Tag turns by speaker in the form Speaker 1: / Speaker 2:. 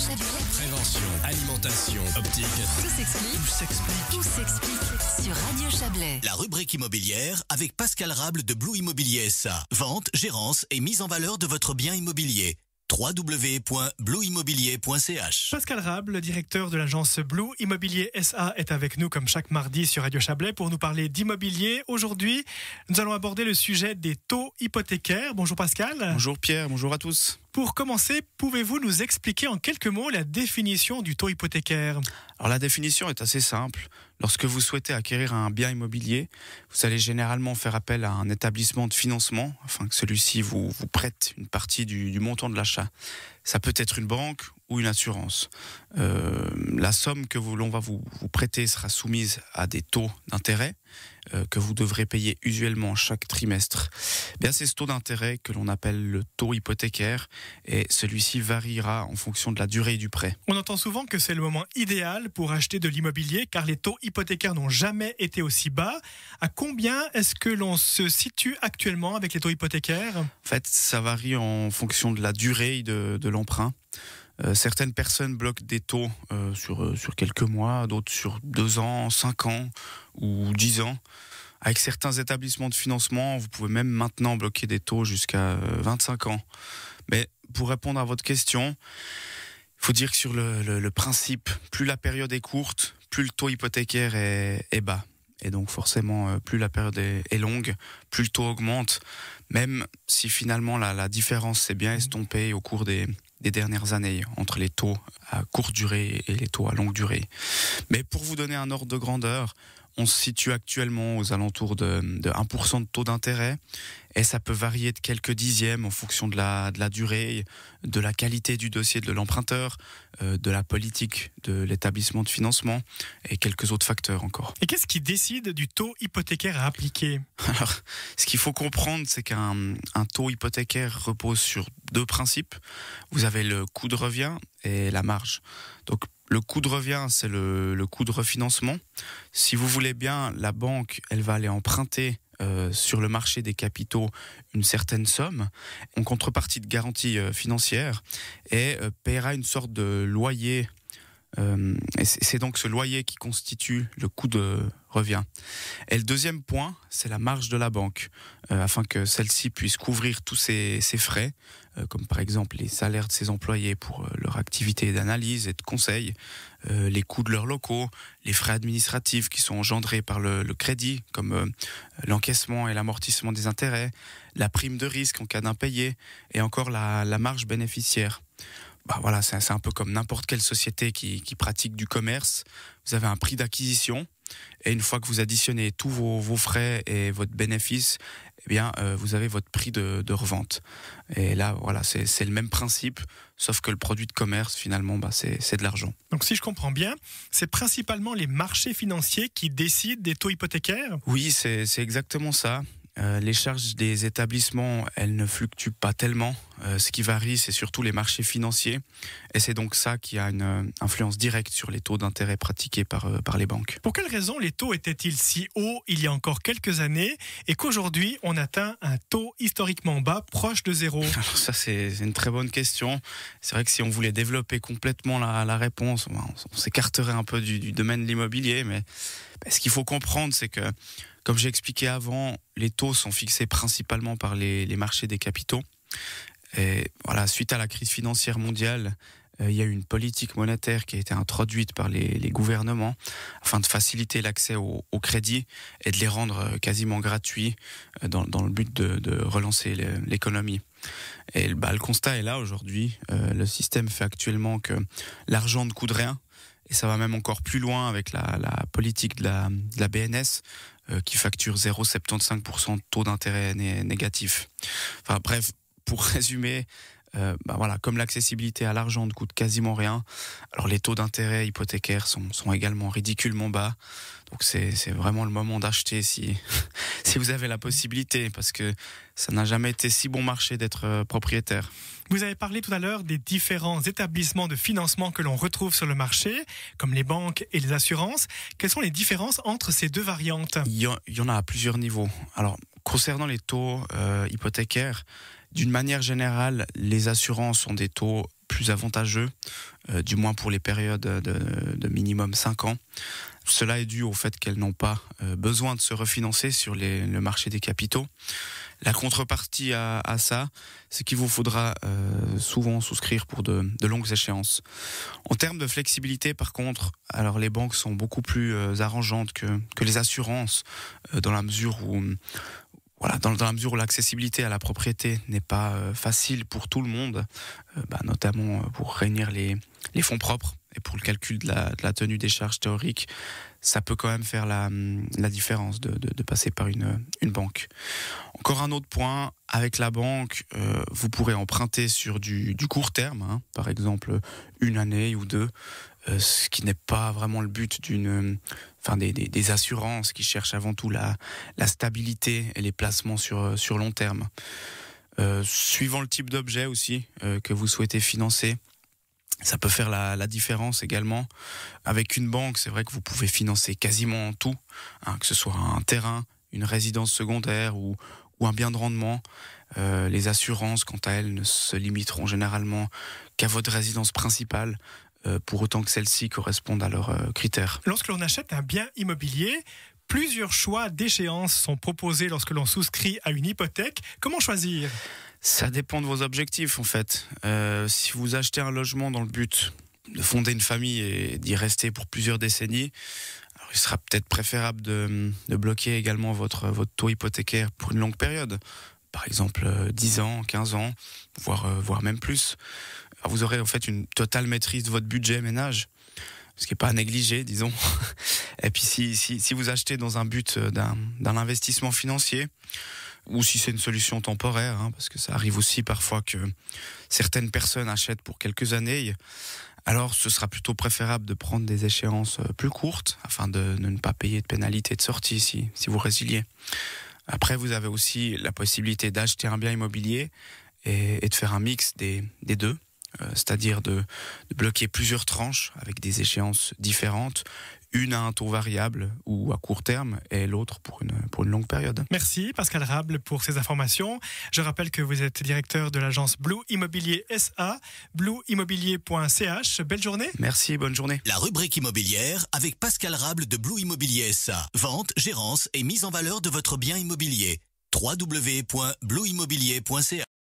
Speaker 1: Chablais.
Speaker 2: Prévention, alimentation, optique.
Speaker 1: Tout s'explique sur Radio Chablais.
Speaker 3: La rubrique immobilière avec Pascal Rable de Blue Immobilier SA. Vente, gérance et mise en valeur de votre bien immobilier. www.blueimmobilier.ch.
Speaker 4: Pascal Rable, directeur de l'agence Blue Immobilier SA, est avec nous comme chaque mardi sur Radio Chablais pour nous parler d'immobilier. Aujourd'hui, nous allons aborder le sujet des taux hypothécaires. Bonjour Pascal.
Speaker 5: Bonjour Pierre, bonjour à tous.
Speaker 4: Pour commencer, pouvez-vous nous expliquer en quelques mots la définition du taux hypothécaire ?
Speaker 5: Alors la définition est assez simple. Lorsque vous souhaitez acquérir un bien immobilier, vous allez généralement faire appel à un établissement de financement afin que celui-ci vous prête une partie du montant de l'achat. Ça peut être une banque ou une assurance. La somme que l'on va vous prêter sera soumise à des taux d'intérêt que vous devrez payer usuellement chaque trimestre. Bien, c'est ce taux d'intérêt que l'on appelle le taux hypothécaire et celui-ci variera en fonction de la durée du prêt.
Speaker 4: On entend souvent que c'est le moment idéal pour acheter de l'immobilier car les taux hypothécaires n'ont jamais été aussi bas. À combien est-ce que l'on se situe actuellement avec les taux hypothécaires ?
Speaker 5: En fait, ça varie en fonction de la durée de l'emprunt. Certaines personnes bloquent des taux sur quelques mois, d'autres sur 2 ans, 5 ans ou 10 ans. Avec certains établissements de financement, vous pouvez même maintenant bloquer des taux jusqu'à 25 ans. Mais pour répondre à votre question, il faut dire que sur le principe, plus la période est courte, plus le taux hypothécaire est bas. Et donc forcément, plus la période est longue, plus le taux augmente, même si finalement la différence s'est bien estompée au cours des dernières années entre les taux à courte durée et les taux à longue durée. Mais pour vous donner un ordre de grandeur, on se situe actuellement aux alentours de 1% de taux d'intérêt et ça peut varier de quelques dixièmes en fonction de la durée, de la qualité du dossier de l'emprunteur, de la politique de l'établissement de financement et quelques autres facteurs encore.
Speaker 4: Et qu'est-ce qui décide du taux hypothécaire à appliquer ?
Speaker 5: Alors, ce qu'il faut comprendre, c'est qu'un taux hypothécaire repose sur 2 principes. Vous avez le coût de revient et la marge. Donc, le coût de revient, c'est le coût de refinancement. Si vous voulez bien, la banque, elle va aller emprunter sur le marché des capitaux une certaine somme en contrepartie de garantie financière et paiera une sorte de loyer. Et c'est donc ce loyer qui constitue le coût de revient. Et le deuxième point, c'est la marge de la banque, afin que celle-ci puisse couvrir tous ses frais, comme par exemple les salaires de ses employés pour leur activité d'analyse et de conseil, les coûts de leurs locaux, les frais administratifs qui sont engendrés par le crédit, comme l'encaissement et l'amortissement des intérêts, la prime de risque en cas d'impayé, et encore la marge bénéficiaire. Bah voilà, c'est un peu comme n'importe quelle société qui pratique du commerce. Vous avez un prix d'acquisition et une fois que vous additionnez tous vos frais et votre bénéfice, eh bien, vous avez votre prix de revente. Et là, voilà, c'est le même principe, sauf que le produit de commerce, finalement, c'est de l'argent.
Speaker 4: Donc si je comprends bien, c'est principalement les marchés financiers qui décident des taux hypothécaires ?
Speaker 5: Oui, c'est exactement ça. Les charges des établissements, elles ne fluctuent pas tellement. Ce qui varie, c'est surtout les marchés financiers. Et c'est donc ça qui a une influence directe sur les taux d'intérêt pratiqués par les banques.
Speaker 4: Pour quelles raisons les taux étaient-ils si hauts il y a encore quelques années et qu'aujourd'hui on atteint un taux historiquement bas, proche de zéro ?
Speaker 5: Alors ça, c'est une très bonne question. C'est vrai que si on voulait développer complètement la réponse, on s'écarterait un peu du domaine de l'immobilier. Mais ce qu'il faut comprendre, c'est que, comme j'ai expliqué avant, les taux sont fixés principalement par les marchés des capitaux. Et voilà, suite à la crise financière mondiale, il y a eu une politique monétaire qui a été introduite par les gouvernements afin de faciliter l'accès au crédit et de les rendre quasiment gratuits dans le but de relancer l'économie. Et le constat est là aujourd'hui. Le système fait actuellement que l'argent ne coûte rien. Et ça va même encore plus loin avec la politique de la BNS qui facture 0,75% de taux d'intérêt négatif. Enfin bref, pour résumer, voilà, comme l'accessibilité à l'argent ne coûte quasiment rien, alors les taux d'intérêt hypothécaires sont également ridiculement bas. Donc c'est vraiment le moment d'acheter si vous avez la possibilité, parce que ça n'a jamais été si bon marché d'être propriétaire.
Speaker 4: Vous avez parlé tout à l'heure des différents établissements de financement que l'on retrouve sur le marché, comme les banques et les assurances. Quelles sont les différences entre ces deux variantes ?
Speaker 5: Il y en a à plusieurs niveaux. Alors, concernant les taux hypothécaires, d'une manière générale, les assurances ont des taux plus avantageux, du moins pour les périodes de minimum 5 ans. Cela est dû au fait qu'elles n'ont pas besoin de se refinancer sur le marché des capitaux. La contrepartie à ça, c'est qu'il vous faudra souvent souscrire pour de longues échéances. En termes de flexibilité, par contre, alors les banques sont beaucoup plus arrangeantes que les assurances, dans la mesure où l'accessibilité à la propriété n'est pas facile pour tout le monde, notamment pour réunir les fonds propres et pour le calcul de la tenue des charges théoriques, ça peut quand même faire la différence de passer par une banque. Encore un autre point, avec la banque, vous pourrez emprunter sur du court terme, par exemple 1 année ou 2, ce qui n'est pas vraiment le but des assurances qui cherchent avant tout la stabilité et les placements sur long terme. Suivant le type d'objet aussi que vous souhaitez financer, ça peut faire la différence également. Avec une banque, c'est vrai que vous pouvez financer quasiment tout, que ce soit un terrain, une résidence secondaire ou un bien de rendement. Les assurances, quant à elles, ne se limiteront généralement qu'à votre résidence principale, pour autant que celle-ci corresponde à leurs critères.
Speaker 4: Lorsque l'on achète un bien immobilier, plusieurs choix d'échéances sont proposés lorsque l'on souscrit à une hypothèque. Comment choisir ?
Speaker 5: Ça dépend de vos objectifs en fait. Si vous achetez un logement dans le but de fonder une famille et d'y rester pour plusieurs décennies, alors il sera peut-être préférable de bloquer également votre taux hypothécaire pour une longue période. Par exemple 10 ans, 15 ans, voire même plus. Alors vous aurez en fait une totale maîtrise de votre budget ménage, ce qui n'est pas à négliger, disons. Et puis si vous achetez dans un but d'un investissement financier, ou si c'est une solution temporaire, parce que ça arrive aussi parfois que certaines personnes achètent pour quelques années, alors ce sera plutôt préférable de prendre des échéances plus courtes, afin de ne pas payer de pénalité de sortie si vous résiliez. Après, vous avez aussi la possibilité d'acheter un bien immobilier et de faire un mix des deux, c'est-à-dire de bloquer plusieurs tranches avec des échéances différentes, une à un taux variable ou à court terme et l'autre pour une longue période.
Speaker 4: Merci Pascal Rable pour ces informations. Je rappelle que vous êtes directeur de l'agence Blue Immobilier SA, blueimmobilier.ch. Belle journée.
Speaker 5: Merci, bonne journée.
Speaker 3: La rubrique immobilière avec Pascal Rable de Blue Immobilier SA. Vente, gérance et mise en valeur de votre bien immobilier. www.blueimmobilier.ch